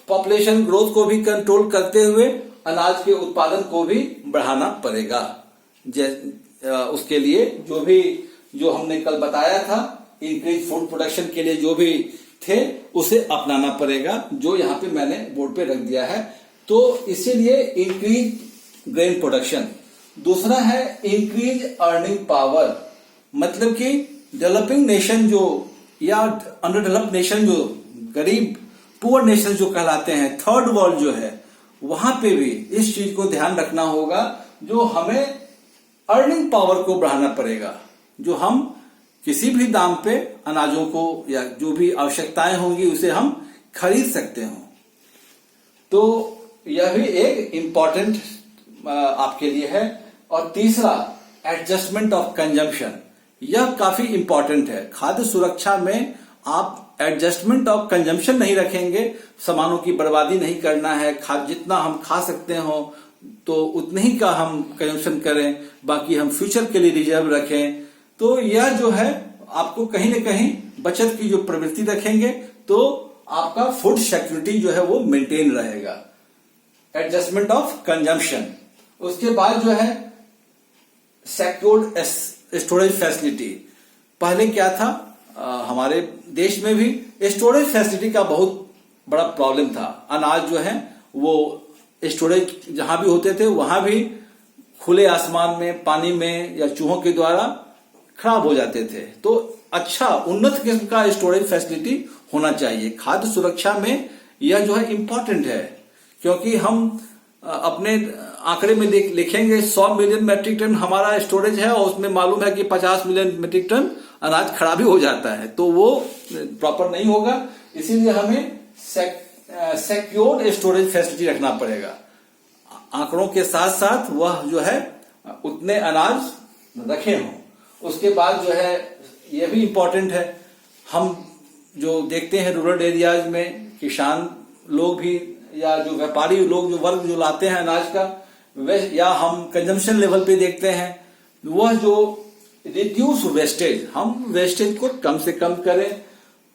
पॉपुलेशन ग्रोथ को भी कंट्रोल करते हुए अनाज के उत्पादन को भी बढ़ाना पड़ेगा। उसके लिए जो हमने कल बताया था इंक्रीज फूड प्रोडक्शन के लिए जो भी थे उसे अपनाना पड़ेगा, जो यहां पे मैंने बोर्ड पे रख दिया है। तो इसीलिए इंक्रीज ग्रेन प्रोडक्शन। दूसरा है इंक्रीज अर्निंग पावर, मतलब कि डेवलपिंग नेशन जो या अंडर डेवलप्ड नेशन जो गरीब पुअर नेशन जो कहलाते हैं, थर्ड वर्ल्ड जो है, वहां पे भी इस चीज को ध्यान रखना होगा जो हमें अर्निंग पावर को बढ़ाना पड़ेगा, जो हम किसी भी दाम पे अनाजों को या जो भी आवश्यकताएं होंगी उसे हम खरीद सकते हो। तो यह भी एक इंपॉर्टेंट आपके लिए है। और तीसरा एडजस्टमेंट ऑफ कंजम्पशन, यह काफी इंपॉर्टेंट है। खाद्य सुरक्षा में आप एडजस्टमेंट ऑफ कंजम्पशन नहीं रखेंगे, सामानों की बर्बादी नहीं करना है, जितना हम खा सकते हो तो उतने ही का हम कंजम्पशन करें, बाकी हम फ्यूचर के लिए रिजर्व रखें। तो यह जो है आपको कहीं ना कहीं बचत की जो प्रवृत्ति रखेंगे तो आपका फूड सिक्योरिटी जो है वो मेंटेन रहेगा। Adjustment of consumption. उसके बाद जो है सिक्योर्ड स्टोरेज फैसिलिटी। पहले क्या था, हमारे देश में भी स्टोरेज फैसिलिटी का बहुत बड़ा प्रॉब्लम था। अनाज जो है वो स्टोरेज जहां भी होते थे वहां भी खुले आसमान में, पानी में या चूहों के द्वारा खराब हो जाते थे। तो अच्छा उन्नत किस्म का स्टोरेज फैसिलिटी होना चाहिए। खाद्य सुरक्षा में यह जो है इंपॉर्टेंट है, क्योंकि हम अपने आंकड़े में लिखेंगे 100 मिलियन मैट्रिक टन हमारा स्टोरेज है और उसमें मालूम है कि 50 मिलियन मैट्रिक टन अनाज खराब ही हो जाता है, तो वो प्रॉपर नहीं होगा। इसीलिए हमें सिक्योर्ड स्टोरेज फैसिलिटी रखना पड़ेगा। आंकड़ों के साथ साथ वह जो है उतने अनाज रखे हों। उसके बाद जो है यह भी इंपॉर्टेंट है, हम जो देखते हैं रूरल एरियाज में किसान लोग भी या जो व्यापारी लोग जो वर्ग जो लाते हैं अनाज का, या हम कंजम्पशन लेवल पे देखते हैं, वह जो रिड्यूस वेस्टेज, हम वेस्टेज को कम से कम करें।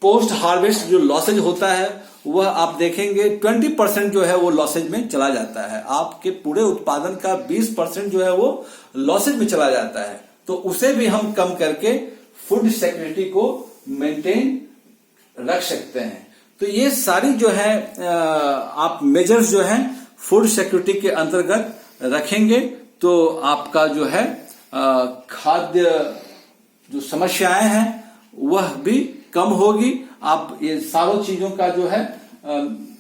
पोस्ट हार्वेस्ट जो लॉसेज होता है वह आप देखेंगे 20% जो है वो लॉसेज में चला जाता है। आपके पूरे उत्पादन का 20% जो है वो लॉसेज में चला जाता है। तो उसे भी हम कम करके फूड सिक्योरिटी को मेंटेन रख सकते हैं। तो ये सारी जो है आप मेजर्स जो हैं फूड सिक्योरिटी के अंतर्गत रखेंगे तो आपका जो है खाद्य जो समस्याएं हैं वह भी कम होगी। आप ये सारों चीजों का जो है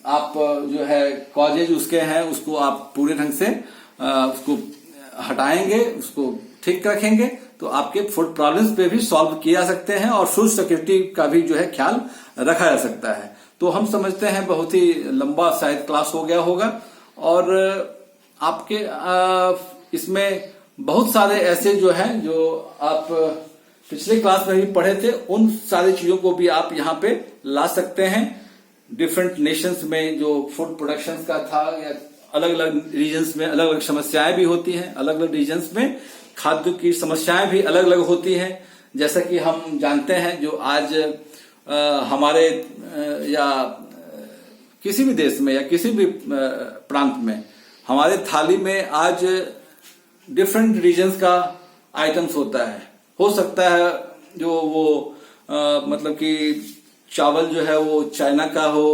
आप जो है कॉजेज उसके हैं उसको आप पूरे ढंग से उसको हटाएंगे, उसको ठीक रखेंगे तो आपके फूड प्रॉब्लम्स पे भी सॉल्व किया जा सकते हैं और फूड सिक्योरिटी का भी जो है ख्याल रखा जा सकता है। तो हम समझते हैं बहुत ही लंबा शायद क्लास हो गया होगा और आपके इसमें बहुत सारे ऐसे जो हैं जो आप पिछले क्लास में भी पढ़े थे, उन सारी चीजों को भी आप यहाँ पे ला सकते हैं। डिफरेंट नेशंस में जो फूड प्रोडक्शन का था या अलग अलग रीजन्स में अलग अलग समस्याएं भी होती हैं, अलग अलग रीजन्स में खाद्य की समस्याएं भी अलग अलग होती हैं। जैसा कि हम जानते हैं जो आज हमारे या किसी भी देश में या किसी भी प्रांत में हमारे थाली में आज डिफरेंट रीजन्स का आइटम्स होता है। हो सकता है जो वो मतलब कि चावल जो है वो चाइना का हो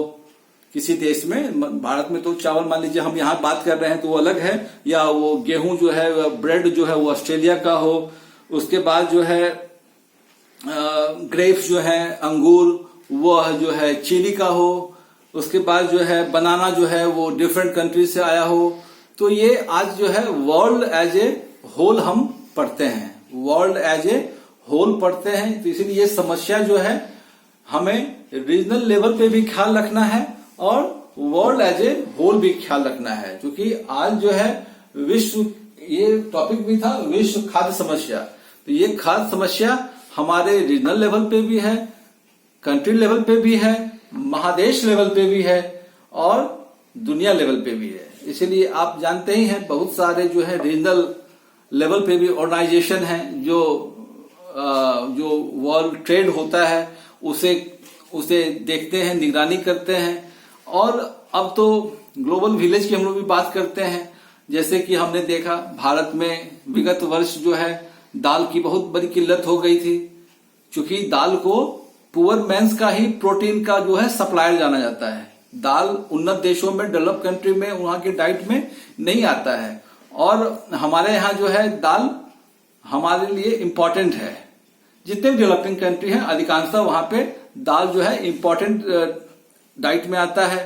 किसी देश में, भारत में तो चावल मान लीजिए हम यहाँ बात कर रहे हैं तो वो अलग है, या वो गेहूं जो है ब्रेड जो है वो ऑस्ट्रेलिया का हो। उसके बाद जो है ग्रेप्स जो है अंगूर वह जो है चिली का हो, उसके बाद जो है बनाना जो है वो डिफरेंट कंट्री से आया हो। तो ये आज जो है वर्ल्ड एज ए होल हम पढ़ते हैं, वर्ल्ड एज ए होल पढ़ते हैं। तो इसीलिए ये समस्या जो है हमें रीजनल लेवल पे भी ख्याल रखना है और वर्ल्ड एज ए होल भी ख्याल रखना है, क्योंकि आज जो है विश्व, ये टॉपिक भी था विश्व खाद्य समस्या। तो ये खाद्य समस्या हमारे रीजनल लेवल पे भी है, कंट्री लेवल पे भी है, महादेश लेवल पे भी है और दुनिया लेवल पे भी है। इसीलिए आप जानते ही हैं बहुत सारे जो है रीजनल लेवल पे भी ऑर्गेनाइजेशन है जो वर्ल्ड ट्रेड होता है उसे देखते हैं, निगरानी करते हैं। और अब तो ग्लोबल विलेज की हम लोग भी बात करते हैं। जैसे कि हमने देखा भारत में विगत वर्ष जो है दाल की बहुत बड़ी किल्लत हो गई थी, क्योंकि दाल को पुअर मैंस का ही प्रोटीन का जो है सप्लायर जाना जाता है। दाल उन्नत देशों में, डेवलप कंट्री में, वहां के डाइट में नहीं आता है और हमारे यहाँ जो है दाल हमारे लिए इम्पोर्टेंट है। जितने भी डेवलपिंग कंट्री हैं अधिकांशतः वहां पे दाल जो है इम्पोर्टेंट डाइट में आता है।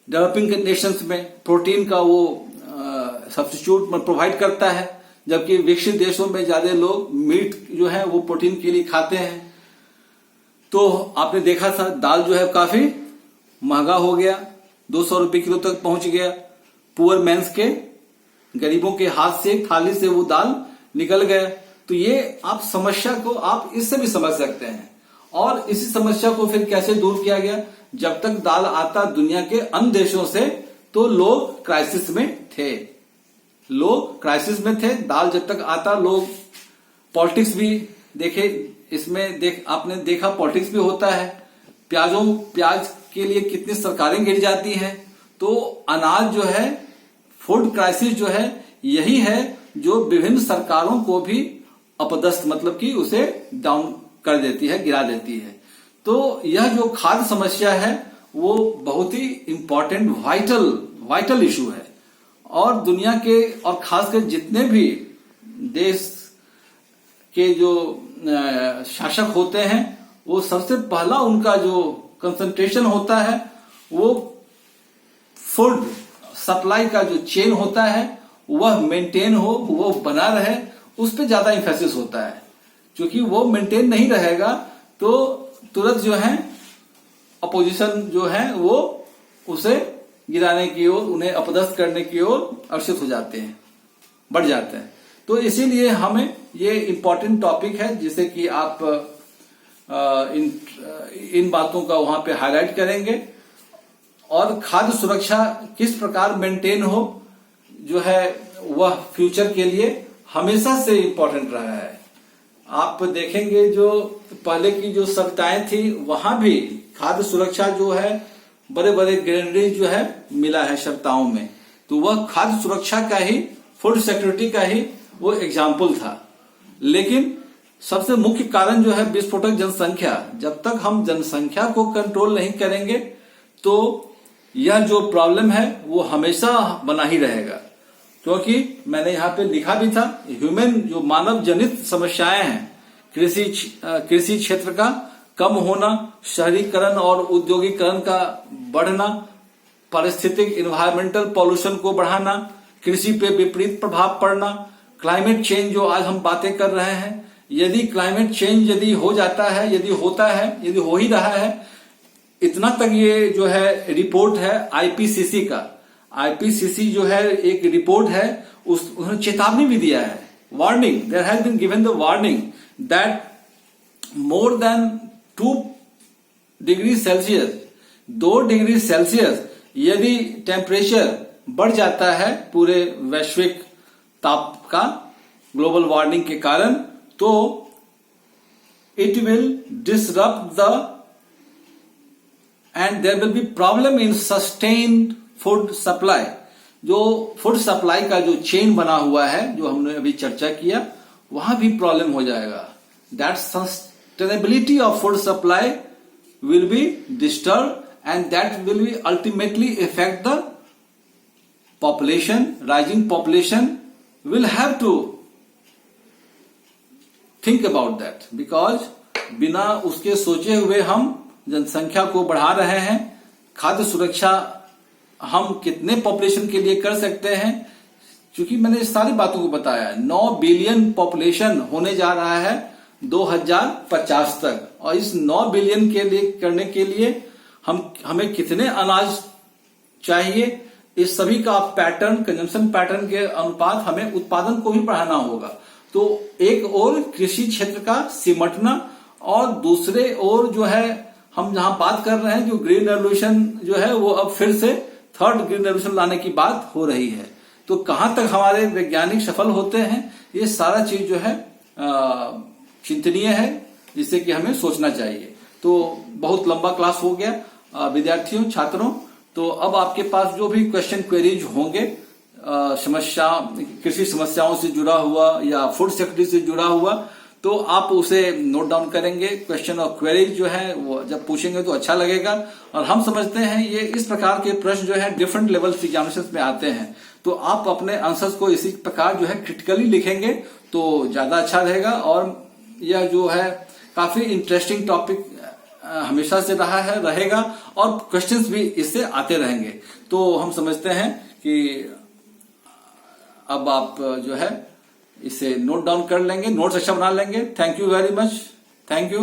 डेवलपिंग नेशंस में प्रोटीन का वो सब्स्टिट्यूट प्रोवाइड करता है, जबकि विकसित देशों में ज्यादा लोग मीट जो है वो प्रोटीन के लिए खाते हैं। तो आपने देखा था दाल जो है काफी महंगा हो गया, 200 रुपए किलो तक पहुंच गया। पुअर मैंस के, गरीबों के हाथ से, थाली से वो दाल निकल गया। तो ये आप समस्या को आप इससे भी समझ सकते हैं। और इसी समस्या को फिर कैसे दूर किया गया? जब तक दाल आता दुनिया के अन्य देशों से तो लोग क्राइसिस में थे, लोग क्राइसिस में थे। दाल जब तक आता, लोग पॉलिटिक्स भी देखे, इसमें आपने देखा पॉलिटिक्स भी होता है। प्याज के लिए कितनी सरकारें गिर जाती हैं। तो अनाज जो है, फूड क्राइसिस जो है, यही है जो विभिन्न सरकारों को भी अपदस्थ, मतलब कि उसे डाउन कर देती है, गिरा देती है। तो यह जो खाद्य समस्या है वो बहुत ही इंपॉर्टेंट, वाइटल इशू है। और दुनिया के और खासकर जितने भी देश के जो शासक होते हैं, वो सबसे पहला उनका जो कंसंट्रेशन होता है वो फूड सप्लाई का जो चेन होता है वह मेंटेन हो, वो बना रहे, उस पर ज्यादा इंफेसिस होता है। क्योंकि वो मेंटेन नहीं रहेगा तो तुरंत जो है अपोजिशन जो है वो उसे गिराने की ओर, उन्हें अपदस्थ करने की ओर अग्रसर हो जाते हैं, बढ़ जाते हैं। तो इसीलिए हमें ये इम्पोर्टेंट टॉपिक है जिसे कि आप इन बातों का वहां पे हाईलाइट करेंगे। और खाद्य सुरक्षा किस प्रकार मेंटेन हो जो है वह फ्यूचर के लिए हमेशा से इम्पोर्टेंट रहा है। आप देखेंगे जो पहले की जो सभ्यताएं थी वहां भी खाद्य सुरक्षा जो है बड़े बड़े ग्रेनरीज जो है मिला है सभ्यताओं में। तो वह खाद्य सुरक्षा का ही, फूड सिक्योरिटी का ही वो एग्जाम्पल था। लेकिन सबसे मुख्य कारण जो है विस्फोटक जनसंख्या। जब तक हम जनसंख्या को कंट्रोल नहीं करेंगे तो यह जो प्रॉब्लम है वो हमेशा बना ही रहेगा। क्योंकि मैंने यहाँ पे लिखा भी था, ह्यूमन जो मानव जनित समस्याएं हैं, कृषि क्षेत्र का कम होना, शहरीकरण और औद्योगिकरण का बढ़ना, पारिस्थितिक इन्वायरमेंटल पॉल्यूशन को बढ़ाना, कृषि पे विपरीत प्रभाव पड़ना, क्लाइमेट चेंज जो आज हम बातें कर रहे हैं, यदि क्लाइमेट चेंज यदि हो जाता है, यदि होता है, यदि हो ही रहा है, इतना तक ये जो है रिपोर्ट है आईपीसीसी का। आईपीसीसी जो है एक रिपोर्ट है, उन्होंने चेतावनी भी दिया है, warning, there has been given the warning that more than 2 degree Celsius, 2 degree Celsius यदि टेम्परेचर बढ़ जाता है पूरे वैश्विक ताप का ग्लोबल वार्मिंग के कारण, तो it will disrupt the and there will be problem in sustained food supply. जो फूड सप्लाई का जो चेन बना हुआ है, जो हमने अभी चर्चा किया, वहां भी प्रॉब्लम हो जाएगा। That sustainability of food supply will be disturb and that will be ultimately effect the population. Rising population will have to think about that, because बिना उसके सोचे हुए हम जनसंख्या को बढ़ा रहे हैं। खाद्य सुरक्षा हम कितने पॉपुलेशन के लिए कर सकते हैं, क्योंकि मैंने इस सारी बातों को बताया। 9 बिलियन पॉपुलेशन होने जा रहा है 2050 तक, और इस 9 बिलियन के लिए करने के लिए हमें कितने अनाज चाहिए, इस सभी का पैटर्न, कंजम्पशन पैटर्न के अनुपात हमें उत्पादन को भी बढ़ाना होगा। तो एक और कृषि क्षेत्र का सिमटना, और दूसरे ओर जो है हम जहां बात कर रहे हैं, जो ग्रीन रेवोल्यूशन जो है वो अब फिर से थर्ड ग्रीन रेवोल्यूशन लाने की बात हो रही है। तो कहां तक हमारे वैज्ञानिक सफल होते हैं, ये सारा चीज जो है चिंतनीय है, जिससे कि हमें सोचना चाहिए। तो बहुत लंबा क्लास हो गया विद्यार्थियों, छात्रों। तो अब आपके पास जो भी क्वेश्चन क्वेरीज होंगे, समस्या, कृषि समस्याओं से जुड़ा हुआ या फूड सिक्योरिटी से जुड़ा हुआ, तो आप उसे नोट डाउन करेंगे। क्वेश्चन और क्वेरीज जो है वो जब पूछेंगे तो अच्छा लगेगा। और हम समझते हैं ये इस प्रकार के प्रश्न जो है डिफरेंट लेवल एग्जामिनेशन में आते हैं, तो आप अपने आंसर्स को इसी प्रकार जो है क्रिटिकली लिखेंगे तो ज्यादा अच्छा रहेगा। और यह जो है काफी इंटरेस्टिंग टॉपिक हमेशा से रहा है, रहेगा, और क्वेश्चंस भी इससे आते रहेंगे। तो हम समझते हैं कि अब आप जो है इसे नोट डाउन कर लेंगे, नोट्स अच्छा बना लेंगे। Thank you very much, thank you.